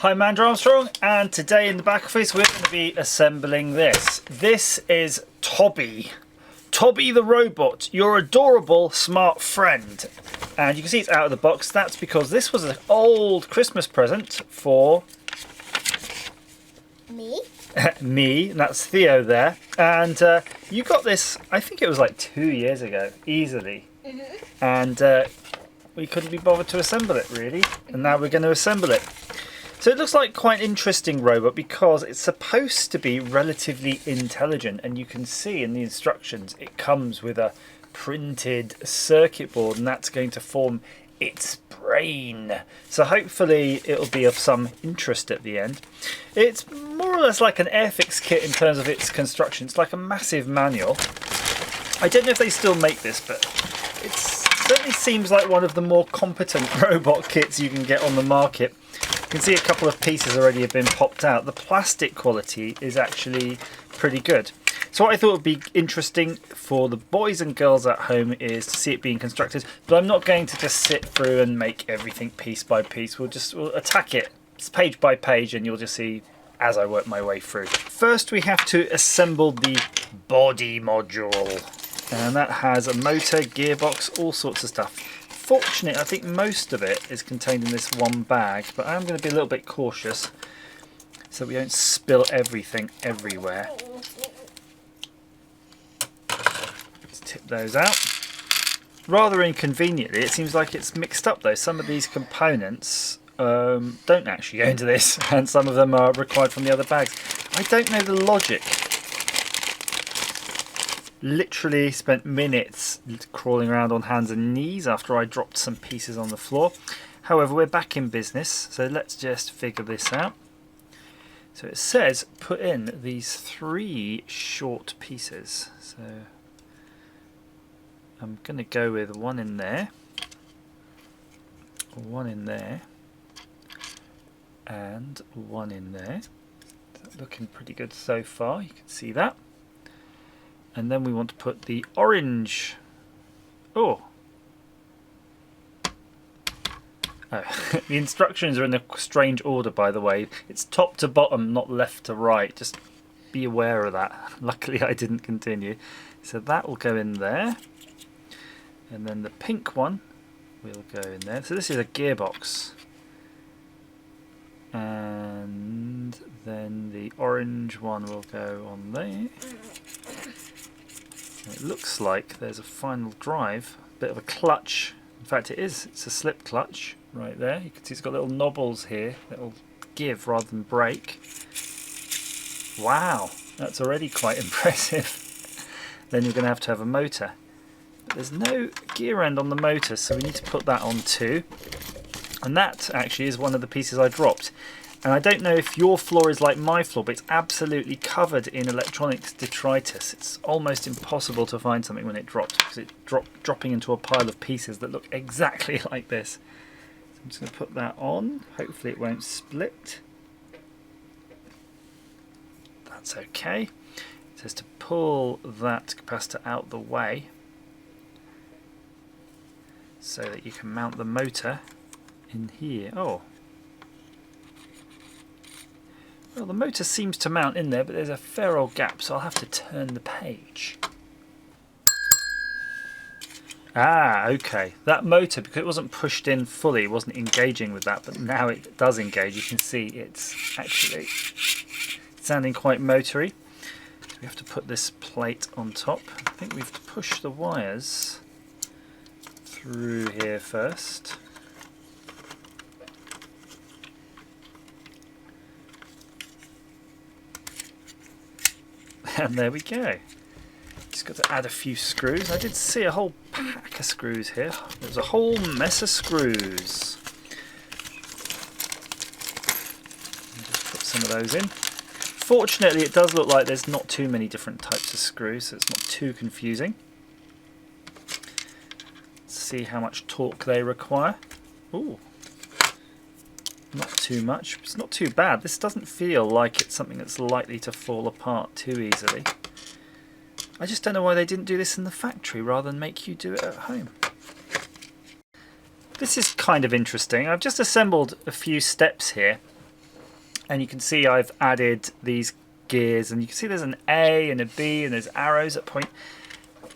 Hi, I'm Andrew Armstrong, and today in the back office we're going to be assembling this. This is Tobbie the Robot, your adorable smart friend. And you can see it's out of the box. That's because this was an old Christmas present for me, and that's Theo there. And you got this, I think it was like 2 years ago, easily. And we couldn't be bothered to assemble it really, and now we're going to assemble it. So it looks like quite an interesting robot because it's supposed to be relatively intelligent, and you can see in the instructions it comes with a printed circuit board, and that's going to form its brain. So hopefully it'll be of some interest at the end. It's more or less like an Airfix kit in terms of its construction. It's like a massive manual. I don't know if they still make this, but it certainly seems like one of the more competent robot kits you can get on the market. You can see a couple of pieces already have been popped out. The plastic quality is actually pretty good. So what I thought would be interesting for the boys and girls at home is to see it being constructed, but I'm not going to just sit through and make everything piece by piece. We'll attack it page by page, and you'll just see as I work my way through. First we have to assemble the body module, and that has a motor, gearbox, all sorts of stuff. Fortunately, I think most of it is contained in this one bag, but I'm going to be a little bit cautious so we don't spill everything everywhere. Let's tip those out. Rather inconveniently, it seems like it's mixed up though. Some of these components don't actually go into this, and some of them are required from the other bags. I don't know the logic. Literally spent minutes crawling around on hands and knees after I dropped some pieces on the floor. However, we're back in business, so let's just figure this out. So it says put in these 3 short pieces. So I'm going to go with one in there, one in there, and one in there. That's looking pretty good so far, you can see that. And then we want to put the orange. The instructions are in a strange order, by the way. It's top to bottom, not left to right. Just be aware of that. Luckily I didn't continue. So that will go in there. And then the pink one will go in there. So this is a gearbox. And then the orange one will go on there. It looks like there's a final drive, a bit of a clutch. In fact it is, it's a slip clutch right there. You can see it's got little knobbles here that will give rather than break. Wow, that's already quite impressive. Then you're going to have a motor. But there's no gear end on the motor, so we need to put that on too. And that actually is one of the pieces I dropped. And I don't know if your floor is like my floor, but it's absolutely covered in electronics detritus. It's almost impossible to find something when it drops, because it's dropping into a pile of pieces that look exactly like this. So I'm just going to put that on. Hopefully it won't split. That's okay. It says to pull that capacitor out the way so that you can mount the motor in here. Oh. Well, the motor seems to mount in there, but there's a fair old gap, so I'll have to turn the page. Ah, okay. That motor, because it wasn't pushed in fully, wasn't engaging with that, but now it does engage. You can see it's actually sounding quite motory. So we have to put this plate on top. I think we have to push the wires through here first. And there we go. Just got to add a few screws. I did see a whole pack of screws here. There's a whole mess of screws. Just put some of those in. Fortunately, it does look like there's not too many different types of screws, so it's not too confusing. Let's see how much torque they require. Ooh. Not too much. It's not too bad. This doesn't feel like it's something that's likely to fall apart too easily. I just don't know why they didn't do this in the factory rather than make you do it at home. This is kind of interesting. I've just assembled a few steps here and you can see I've added these gears, and you can see there's an A and a B and there's arrows that point.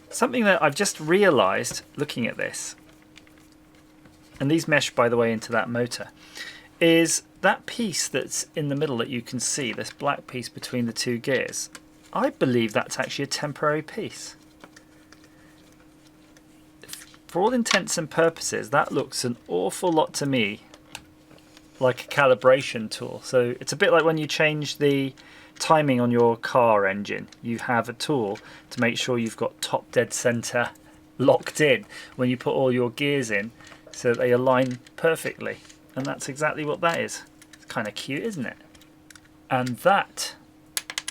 Something that I've just realised looking at this, and these mesh by the way into that motor, is that piece that's in the middle that you can see, this black piece between the two gears. I believe that's actually a temporary piece. For all intents and purposes, that looks an awful lot to me like a calibration tool. So it's a bit like when you change the timing on your car engine. You have a tool to make sure you've got top dead center locked in when you put all your gears in so that they align perfectly. And that's exactly what that is. It's kind of cute, isn't it? And that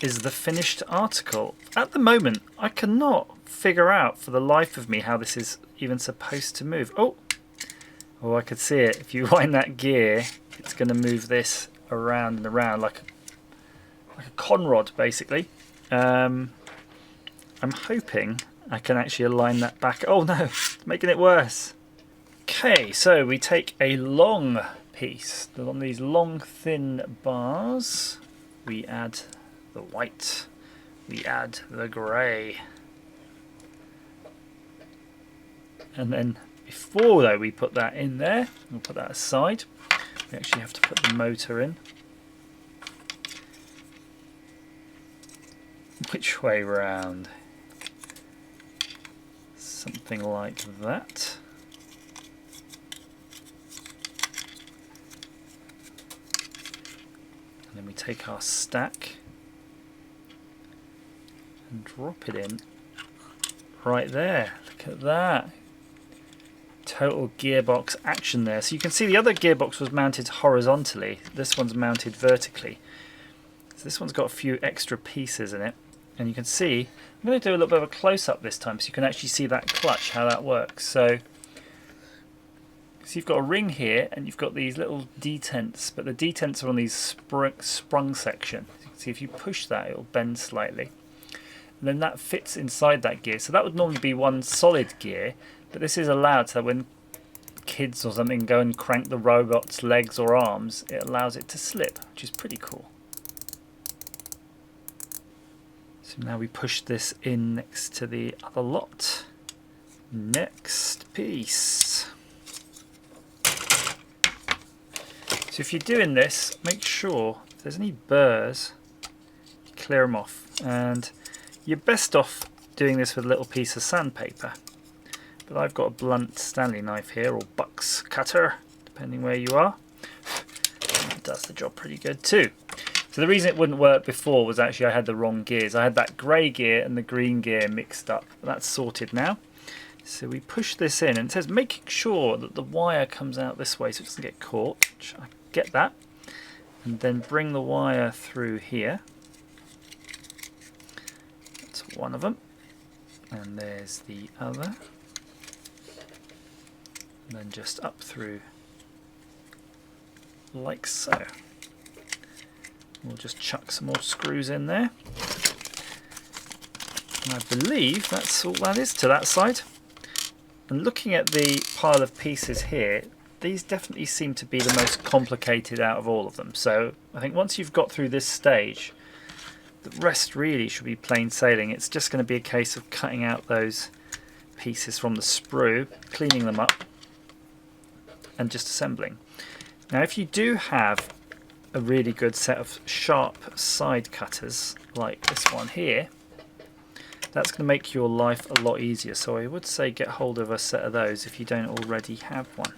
is the finished article. At the moment, I cannot figure out for the life of me how this is even supposed to move. Oh, I could see it. If you wind that gear, it's going to move this around and around like a conrod, basically. I'm hoping I can actually align that back. Oh no, it's making it worse. Okay, so we take a long piece on these long thin bars. We add the white, we add the grey, and then before though we put that in there, we'll put that aside. We actually have to put the motor in. Which way round? Something like that. And then we take our stack and drop it in right there. Look at that. Total gearbox action there. So you can see the other gearbox was mounted horizontally. This one's mounted vertically. So this one's got a few extra pieces in it. And you can see, I'm going to do a little bit of a close-up this time so you can actually see that clutch, how that works. So you've got a ring here and you've got these little detents, but the detents are on these sprung section. So you can see if you push that, it'll bend slightly. And then that fits inside that gear. So that would normally be one solid gear, but this is allowed so that when kids or something go and crank the robot's legs or arms, it allows it to slip, which is pretty cool. So now we push this in next to the other lot. Next piece. So if you're doing this, make sure if there's any burrs, you clear them off. And you're best off doing this with a little piece of sandpaper. But I've got a blunt Stanley knife here, or bucks cutter, depending where you are. It does the job pretty good too. So the reason it wouldn't work before was actually I had the wrong gears. I had that grey gear and the green gear mixed up. That's sorted now. So we push this in, and it says making sure that the wire comes out this way so it doesn't get caught, which I get that. And then bring the wire through here. That's one of them. And there's the other. And then just up through like so. We'll just chuck some more screws in there. And I believe that's all that is to that side. And looking at the pile of pieces here, these definitely seem to be the most complicated out of all of them. So I think once you've got through this stage, the rest really should be plain sailing. It's just going to be a case of cutting out those pieces from the sprue, cleaning them up, and just assembling. Now if you do have a really good set of sharp side cutters like this one here, that's going to make your life a lot easier. So I would say get hold of a set of those if you don't already have one.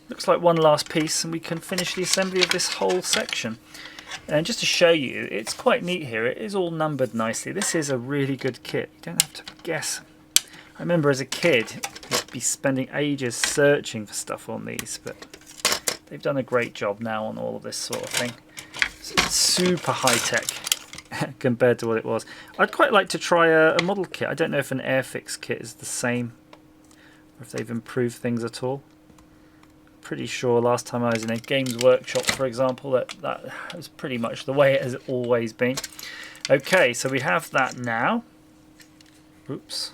Looks like one last piece and we can finish the assembly of this whole section. And just to show you, it's quite neat here. It is all numbered nicely. This is a really good kit. You don't have to guess. I remember as a kid, I'd be spending ages searching for stuff on these, but they've done a great job now on all of this sort of thing. It's super high-tech compared to what it was. I'd quite like to try a model kit. I don't know if an Airfix kit is the same, or if they've improved things at all. Pretty sure last time I was in a Games Workshop, for example, that was pretty much the way it has always been. Okay, so we have that now. Oops.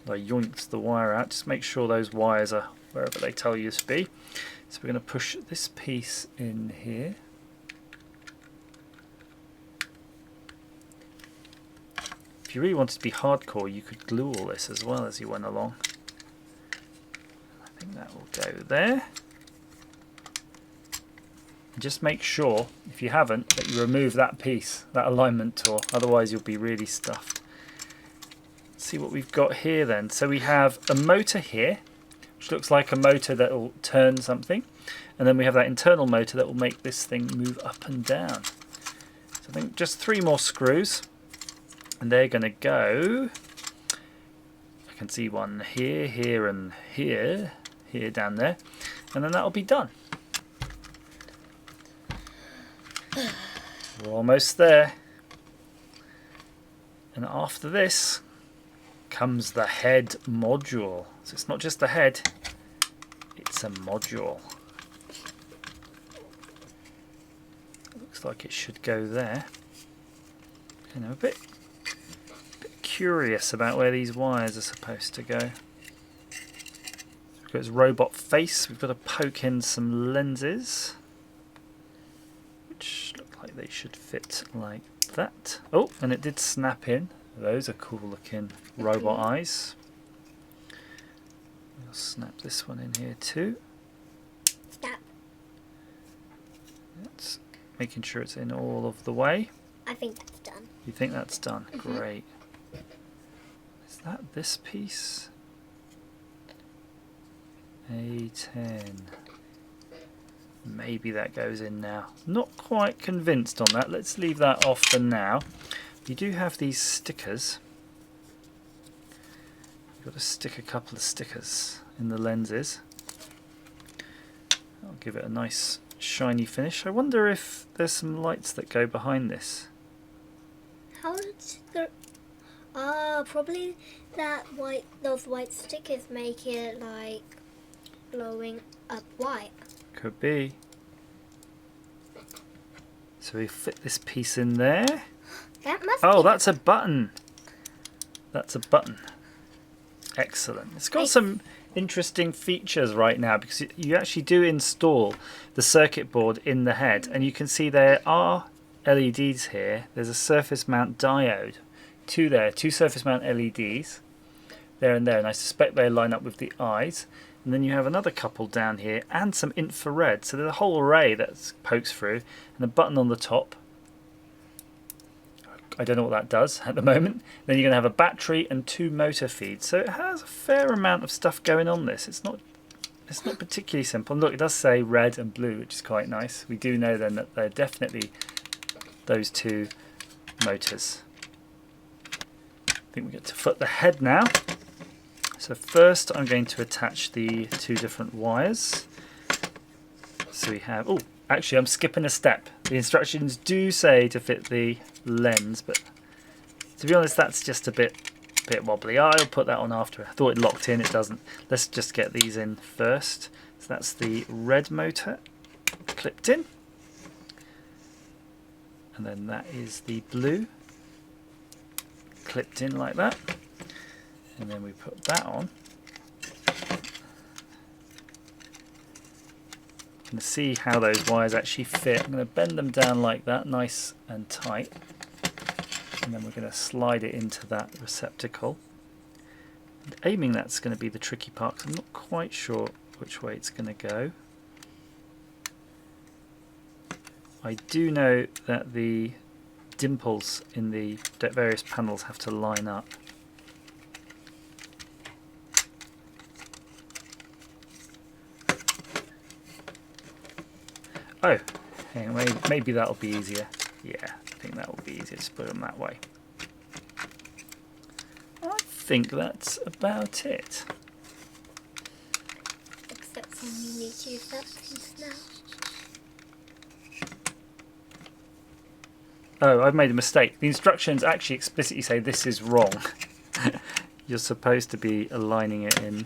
I yoinked the wire out. Just make sure those wires are wherever they tell you to be. So we're going to push this piece in here. if you really wanted to be hardcore, you could glue all this as well as you went along. I think that will go there. And just make sure, if you haven't, that you remove that piece, that alignment tool, otherwise you'll be really stuffed. Let's see what we've got here then. So we have a motor here, which looks like a motor that will turn something, and then we have that internal motor that will make this thing move up and down. So I think just 3 more screws, and they're going to go, I can see one here, here and here, here down there, and then that'll be done. We're almost there. And after this comes the head module. So it's not just the head, it's a module. Looks like it should go there. You know, a bit curious about where these wires are supposed to go. We've got its robot face. We've got to poke in some lenses, which look like they should fit like that. Oh, and it did snap in. Those are cool looking robot eyes. We'll snap this one in here too. Snap. That's making sure it's in all of the way. I think that's done. You think that's done? Great. Is that this piece? A10. Maybe that goes in now. Not quite convinced on that. Let's leave that off for now. You do have these stickers. You've got to stick a couple of stickers in the lenses. I'll give it a nice shiny finish. I wonder if there's some lights that go behind this. How is there? Probably those white stickers make it like glowing up white. Could be. So we fit this piece in there. That must Oh, be that's a button. That's a button. Excellent. It's got some interesting features right now because you actually do install the circuit board in the head, and you can see there are LEDs here. There's a surface mount diode. Two surface mount LEDs there and there, and I suspect they line up with the eyes. And then you have another couple down here and some infrared. So there's a whole array that pokes through, and a button on the top. I don't know what that does at the moment. Then you're going to have a battery and 2 motor feeds. So it has a fair amount of stuff going on this. It's not particularly simple. And look, it does say red and blue, which is quite nice. We do know then that they're definitely those 2 motors. I think we get to foot the head now. So first I'm going to attach the 2 different wires. So we have, oh, actually I'm skipping a step. The instructions do say to fit the lens, but to be honest that's just a bit wobbly. I'll put that on after. I thought it locked in, it doesn't. Let's just get these in first. So that's the red motor clipped in. And then that is the blue clipped in like that. And then we put that on. You can see how those wires actually fit. I'm going to bend them down like that, nice and tight. And then we're going to slide it into that receptacle. And aiming that's going to be the tricky part, 'cause I'm not quite sure which way it's going to go. I do know that the dimples in the various panels have to line up. Oh, hang on, maybe that'll be easier. Yeah, I think that will be easier to put them that way. I think that's about it. Except when you need to use that piece now. Oh, I've made a mistake. The instructions actually explicitly say this is wrong. You're supposed to be aligning it in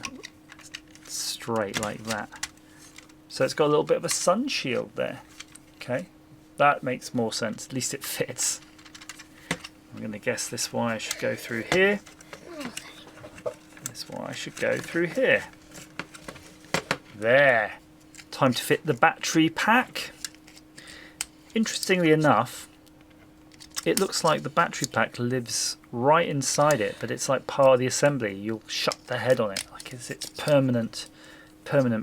straight like that. So it's got a little bit of a sun shield there. Okay, that makes more sense. At least it fits. I'm going to guess this wire should go through here. This wire should go through here. There. Time to fit the battery pack. Interestingly enough, it looks like the battery pack lives right inside it, but it's like part of the assembly. You'll shut the head on it, like it's its permanent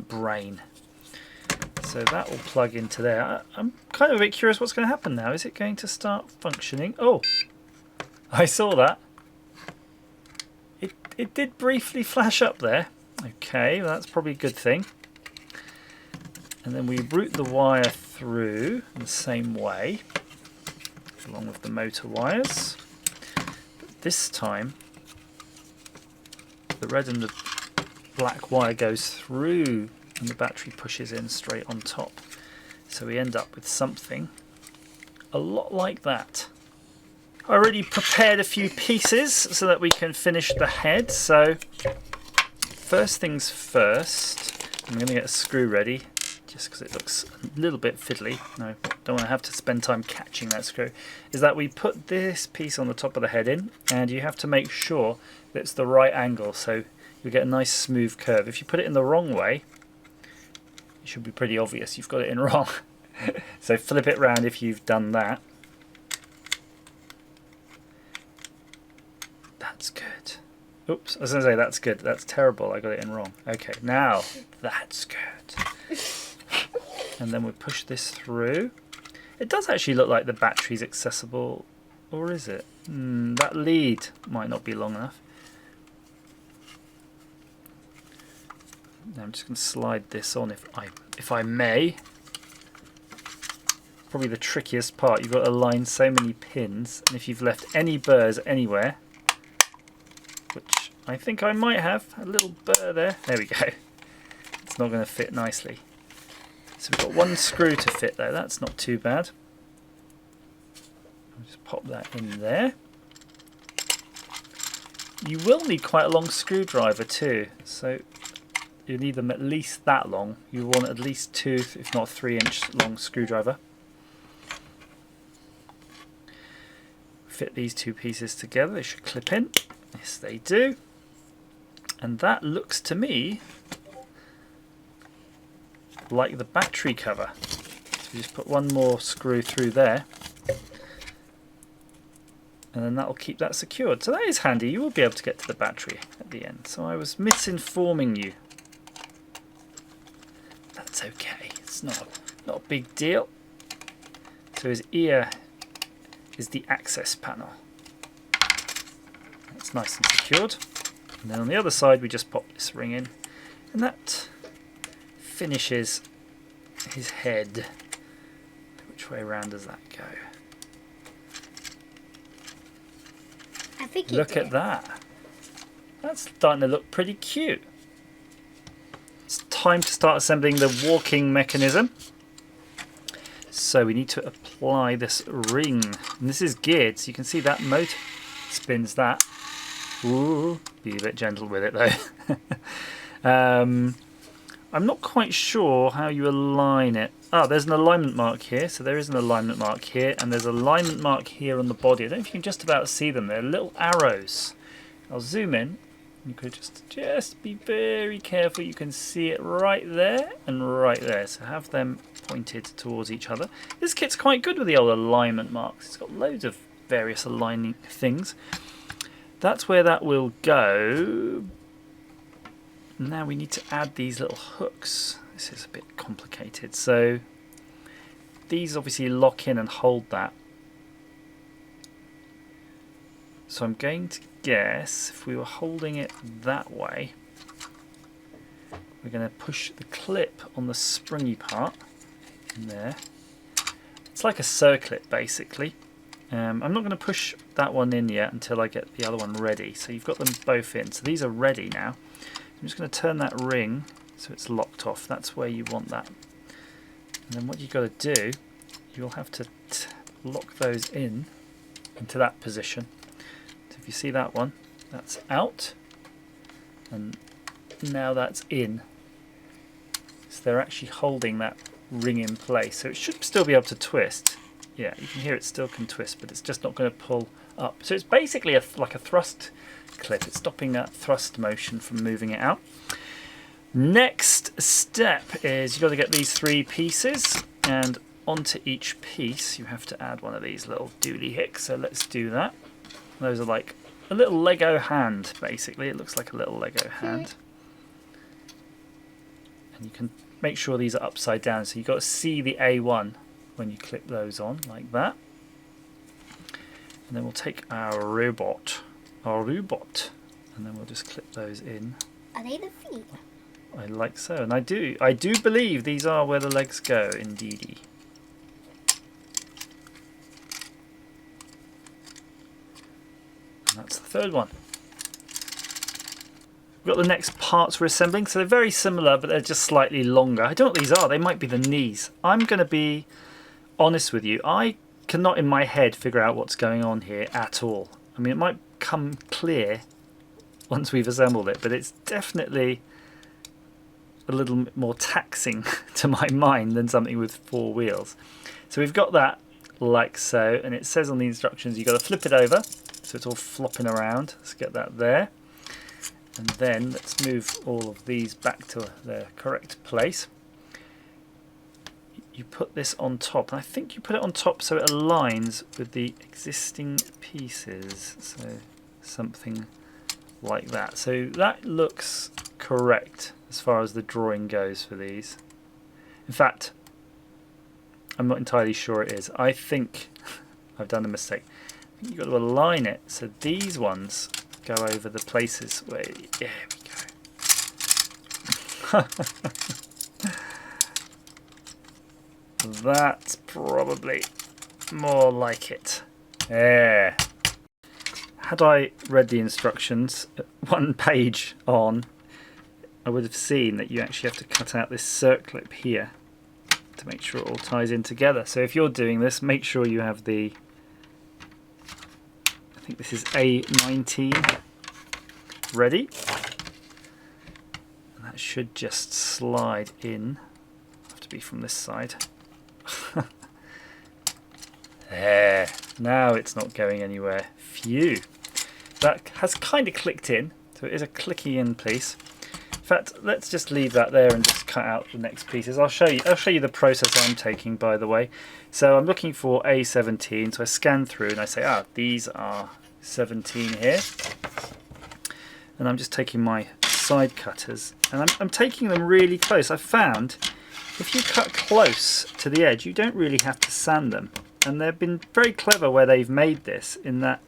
brain. So that will plug into there. I'm kind of a bit curious what's going to happen now. Is it going to start functioning? Oh, I saw that. It did briefly flash up there. Okay, well, that's probably a good thing. And then we route the wire through in the same way, along with the motor wires. But this time, the red and the black wire goes through and the battery pushes in straight on top. So we end up with something a lot like that. I already prepared a few pieces so that we can finish the head. So first things first, I'm going to get a screw ready just because it looks a little bit fiddly. No, don't want to have to spend time catching that screw. Is that we put this piece on the top of the head in, and you have to make sure that it's the right angle so you get a nice smooth curve. If you put it in the wrong way, it should be pretty obvious you've got it in wrong. So flip it round if you've done that. That's good. Oops, I was going to say that's good. That's terrible. I got it in wrong. Okay, now that's good. And then we push this through. It does actually look like the battery's accessible, or is it? That lead might not be long enough. Now I'm just going to slide this on if I may. Probably the trickiest part. You've got to align so many pins, and if you've left any burrs anywhere, which I think I might have a little burr there. There we go. It's not going to fit nicely. So we've got one screw to fit though. That's not too bad. I'll just pop that in there. You will need quite a long screwdriver too. So you need them at least that long. You want at least 2, if not 3-inch long screwdriver. Fit these two pieces together. They should clip in. Yes, they do. And that looks to me like the battery cover. So we just put one more screw through there, and then that will keep that secured. So that is handy. You will be able to get to the battery at the end. So I was misinforming you. That's okay. It's not a big deal. So his ear is the access panel. It's nice and secured. And then on the other side we just pop this ring in, and that finishes his head. Which way around does that go? I think Look at that. That's starting to look pretty cute. It's time to start assembling the walking mechanism. So we need to apply this ring. And this is geared, so you can see that motor spins that. Ooh, be a bit gentle with it though. I'm not quite sure how you align it. Ah, there's an alignment mark here. So there is an alignment mark here, and there's an alignment mark here on the body. I don't know if you can just about see them. They're little arrows. I'll zoom in. You could just be very careful. You can see it right there and right there. So have them pointed towards each other. This kit's quite good with the old alignment marks. It's got loads of various aligning things. That's where that will go. Now we need to add these little hooks. This is a bit complicated. So these obviously lock in and hold that. So I'm going to guess if we were holding it that way, we're going to push the clip on the springy part in there. It's like a circlip basically. I'm not going to push that one in yet until I get the other one ready. So you've got them both in. So these are ready now. I'm just going to turn that ring so it's locked off. That's where you want that. And then what you've got to do, you'll have to lock those in into that position. So if you see that one, that's out, and now that's in. So they're actually holding that ring in place. So it should still be able to twist. Yeah, you can hear it still can twist, but it's just not going to pull up. So it's basically like a thrust clip. It's stopping that thrust motion from moving it out. Next step is you've got to get these 3 pieces, and onto each piece you have to add one of these little dooley hicks, so let's do that. Those are like a little Lego hand, basically. It looks like a little Lego hand. And you can make sure these are upside down, so you've got to see the A1 when you clip those on, like that. And then we'll take our robot, and then we'll just clip those in. Are they the feet? I like so, and I do believe these are where the legs go, indeedy. And that's the third one. We've got the next parts we're assembling, so they're very similar, but they're just slightly longer. I don't know what these are. They might be the knees. I'm going to be honest with you. I cannot in my head figure out what's going on here at all. I mean, it might come clear once we've assembled it, but it's definitely a little bit more taxing to my mind than something with 4 wheels. So we've got that like so, and it says on the instructions you've got to flip it over, so it's all flopping around. Let's get that there. And then let's move all of these back to their correct place. You put this on top, and I think you put it on top so it aligns with the existing pieces. So something like that. So that looks correct as far as the drawing goes for these. In fact, I'm not entirely sure it is. I think I've done a mistake. I think you've got to align it so these ones go over the places where, there we go. That's probably more like it. There. Had I read the instructions one page on, I would have seen that you actually have to cut out this circlip here to make sure it all ties in together. So if you're doing this, make sure you have the, I think this is A19 ready, and that should just slide in. Have to be from this side. There, now it's not going anywhere. Phew. That has kind of clicked in, so it is a clicky in piece. In fact, let's just leave that there and just cut out the next pieces. I'll show you the process I'm taking, by the way. So I'm looking for A17, so I scan through and I say, these are 17 here. And I'm just taking my side cutters and I'm taking them really close. I found if you cut close to the edge, you don't really have to sand them. And they've been very clever where they've made this, in that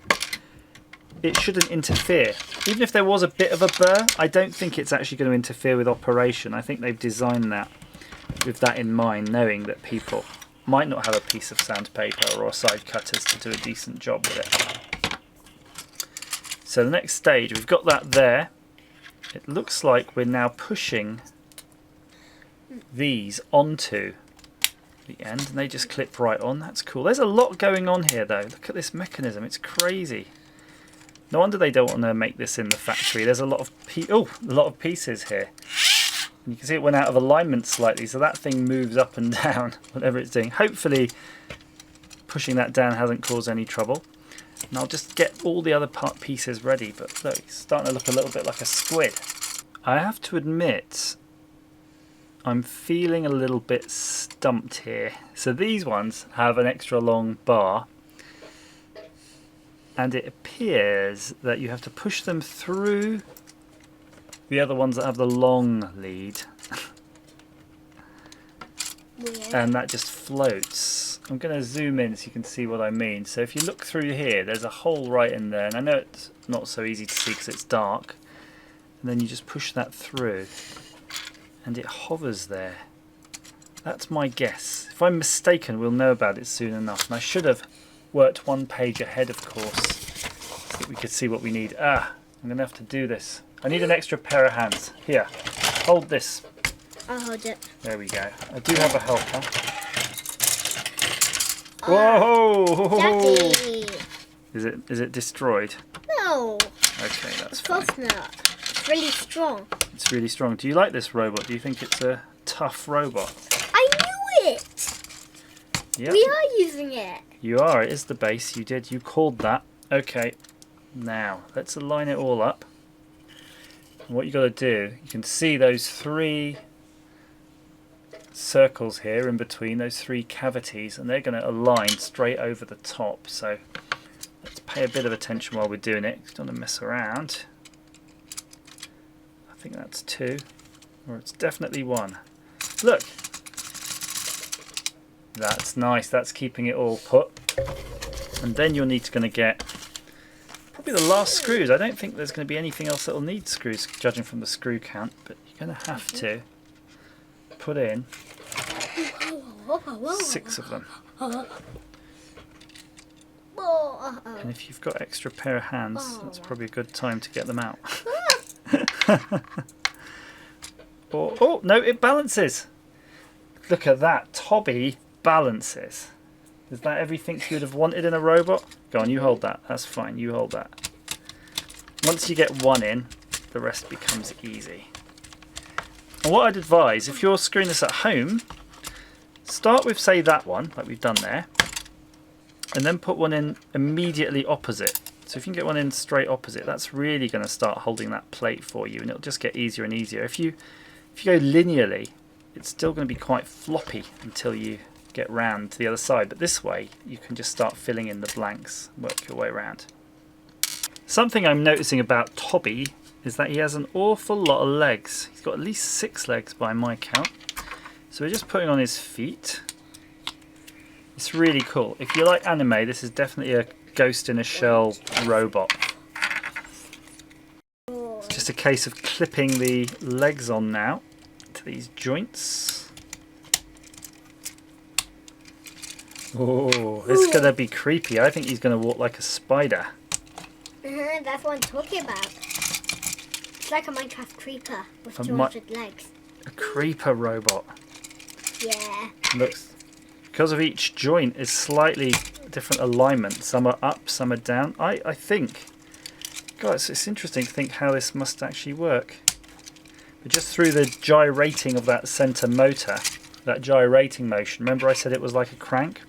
it shouldn't interfere. Even if there was a bit of a burr, I don't think it's actually going to interfere with operation. I think they've designed that with that in mind, knowing that people might not have a piece of sandpaper or side cutters to do a decent job with it. So the next stage, we've got that there. It looks like we're now pushing these onto the end, and they just clip right on. That's cool. There's a lot going on here though. Look at this mechanism, it's crazy. No wonder they don't want to make this in the factory. There's a lot of pieces here. And you can see it went out of alignment slightly, so that thing moves up and down, whatever it's doing. Hopefully pushing that down hasn't caused any trouble. And I'll just get all the other pieces ready, but look, it's starting to look a little bit like a squid. I have to admit, I'm feeling a little bit stumped here. So these ones have an extra long bar, and it appears that you have to push them through the other ones that have the long lead. And that just floats. I'm going to zoom in so you can see what I mean. So if you look through here, there's a hole right in there, and I know it's not so easy to see because it's dark. And then you just push that through and it hovers there. That's my guess. If I'm mistaken, we'll know about it soon enough. And I should have worked one page ahead, of course, so that we could see what we need. I'm going to have to do this. I need an extra pair of hands. Here, hold this. I'll hold it. There we go. I do have a helper. Whoa! Daddy! Is it destroyed? No. Okay, that's Of fine. course not. It's really strong. It's really strong. Do you like this robot? Do you think it's a tough robot? I knew it! Yeah. We are using it. You are. It is the base. You called that. Okay. Now, let's align it all up. And what you got to do, you can see those three circles here in between those 3 cavities, and they're going to align straight over the top. So let's pay a bit of attention while we're doing it. Don't want to mess around. I think that's 2, or it's definitely 1. Look, that's nice. That's keeping it all put. And then you're going to get probably the last screws. I don't think there's going to be anything else that will need screws, judging from the screw count, but you're going to have to put in 6 of them. And if you've got extra pair of hands, that's probably a good time to get them out. Oh, no, it balances. Look at that. Tobbie balances. Is that everything you'd have wanted in a robot? Go on, you hold that. That's fine. You hold that. Once you get 1 in, the rest becomes easy. And what I'd advise, if you're screwing this at home, start with, say, that one, like we've done there, and then put 1 in immediately opposite. So if you can get 1 in straight opposite, that's really going to start holding that plate for you, and it'll just get easier and easier. If you go linearly, it's still going to be quite floppy until you get round to the other side, but this way you can just start filling in the blanks, work your way around. Something I'm noticing about Tobbie is that he has an awful lot of legs. He's got at least 6 legs by my count. So we're just putting on his feet. It's really cool. If you like anime, this is definitely a Ghost in a Shell robot. It's just a case of clipping the legs on now to these joints. Oh, this is going to be creepy. I think he's going to walk like a spider. That's what I'm talking about. It's like a Minecraft creeper with 200 legs. A creeper robot. Yeah. Looks, because of each joint is slightly different alignment. Some are up, some are down. I think, guys, it's interesting to think how this must actually work. But just through the gyrating of that center motor, that gyrating motion, remember I said it was like a crank?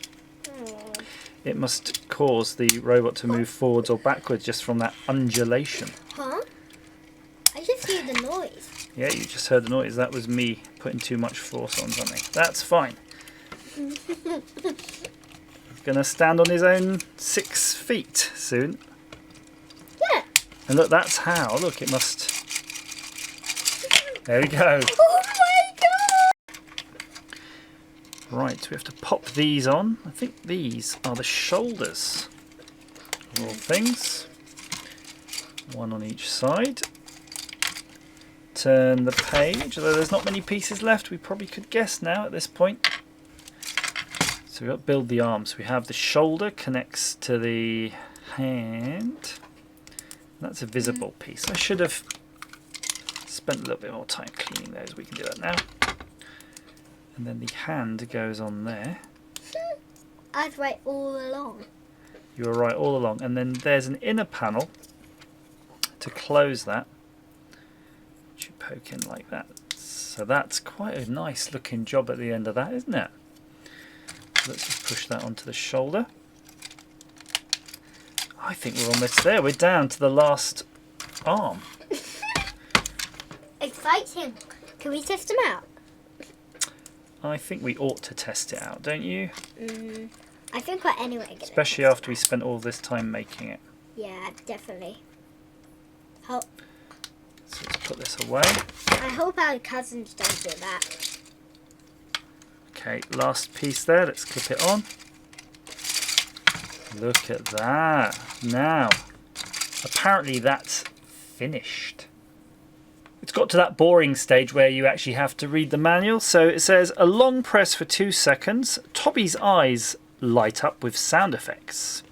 It must cause the robot to move forwards or backwards just from that undulation. Huh? I just hear the noise. Yeah, you just heard the noise. That was me putting too much force on something. That's fine. He's going to stand on his own 6 feet soon. Yeah. And look, that's how. Look, it must... There we go. Oh my god! Right, we have to pop these on. I think these are the shoulders of all things. 1 on each side. Turn the page, although there's not many pieces left, we probably could guess now at this point. So we've got to build the arms. We have the shoulder connects to the hand. That's a visible piece. I should have spent a little bit more time cleaning those. We can do that now. And then the hand goes on there. I was right all along. You were right all along. And then there's an inner panel to close that, which you poke in like that. So that's quite a nice looking job at the end of that, isn't it? So let's just push that onto the shoulder. I think we're almost there. We're down to the last arm. Exciting. Can we test them out? I think we ought to test it out, don't you? I think we're anyway gonna Especially test after we spent all this time making it. Yeah, definitely. Oh, So let's put this away. I hope our cousins don't do that. Okay, last piece there. Let's clip it on. Look at that. Now, apparently that's finished. It's got to that boring stage where you actually have to read the manual. So it says, a long press for 2 seconds. Tobbie's eyes light up with sound effects.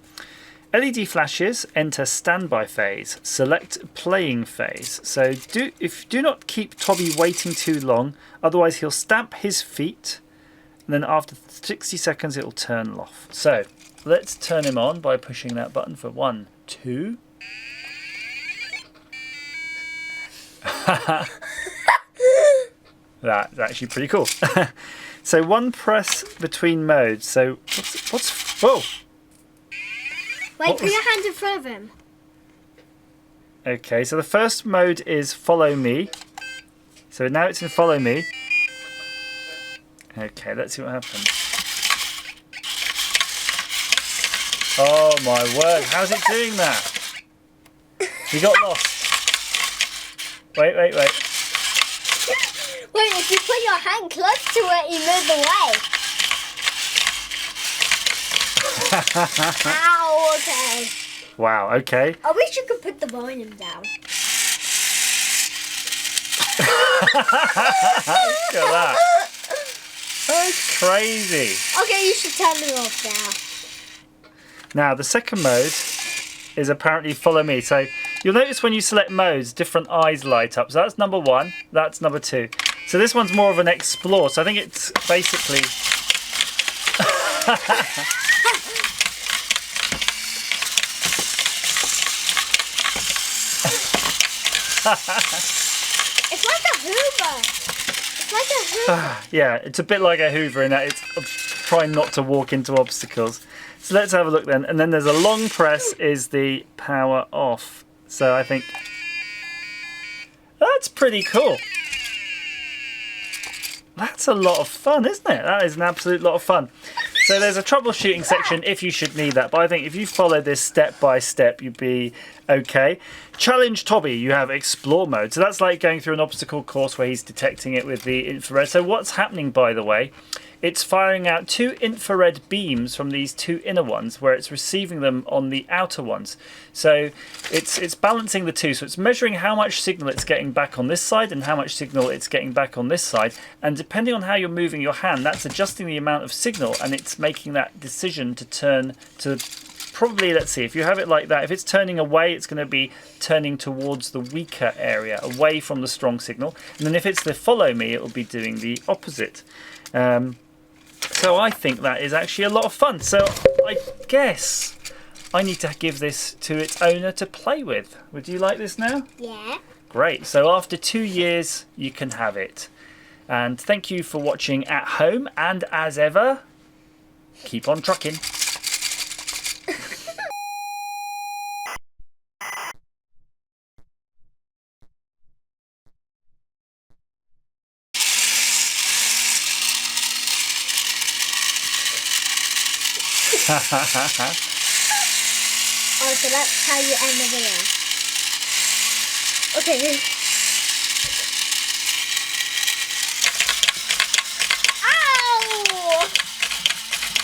LED flashes enter standby phase. Select playing phase. So do not keep Tobbie waiting too long, otherwise he'll stamp his feet, and then after 60 seconds it'll turn off. So let's turn him on by pushing that button for 1, 2. That's actually pretty cool. So 1 press between modes. So what's whoa? Wait, put your hand in front of him. Okay, so the first mode is follow me. So now it's in follow me. Okay, let's see what happens. Oh my word, how's it doing that? You got lost. Wait. Wait, if you put your hand close to it, you move away. Ow, okay. Wow, okay. I wish you could put the volume down. Look at that. That's crazy. Okay, you should turn it off now. Now, the second mode is apparently follow me. So you'll notice when you select modes, different eyes light up. So that's number 1, that's number 2. So this one's more of an explore. So I think it's basically... It's like a Hoover. It's like a Hoover. Yeah, it's a bit like a Hoover in that it's trying not to walk into obstacles. So let's have a look then. And then there's a long press is the power off. So I think that's pretty cool. That's a lot of fun, isn't it? That is an absolute lot of fun. So there's a troubleshooting section if you should need that. But I think if you follow this step by step, you'd be okay. Challenge Tobbie, you have explore mode. So that's like going through an obstacle course where he's detecting it with the infrared. So what's happening, by the way, it's firing out 2 infrared beams from these 2 inner ones where it's receiving them on the outer ones. So it's balancing the 2. So it's measuring how much signal it's getting back on this side and how much signal it's getting back on this side. And depending on how you're moving your hand, that's adjusting the amount of signal, and it's making that decision to turn to probably, let's see, if you have it like that, if it's turning away, it's going to be turning towards the weaker area, away from the strong signal. And then if it's the follow me, it will be doing the opposite. So I think that is actually a lot of fun. So I guess I need to give this to its owner to play with. Would you like this now? Yeah. Great. So after 2 years, you can have it. And thank you for watching at home. And as ever, keep on trucking. Oh, so that's how you end the video. Okay.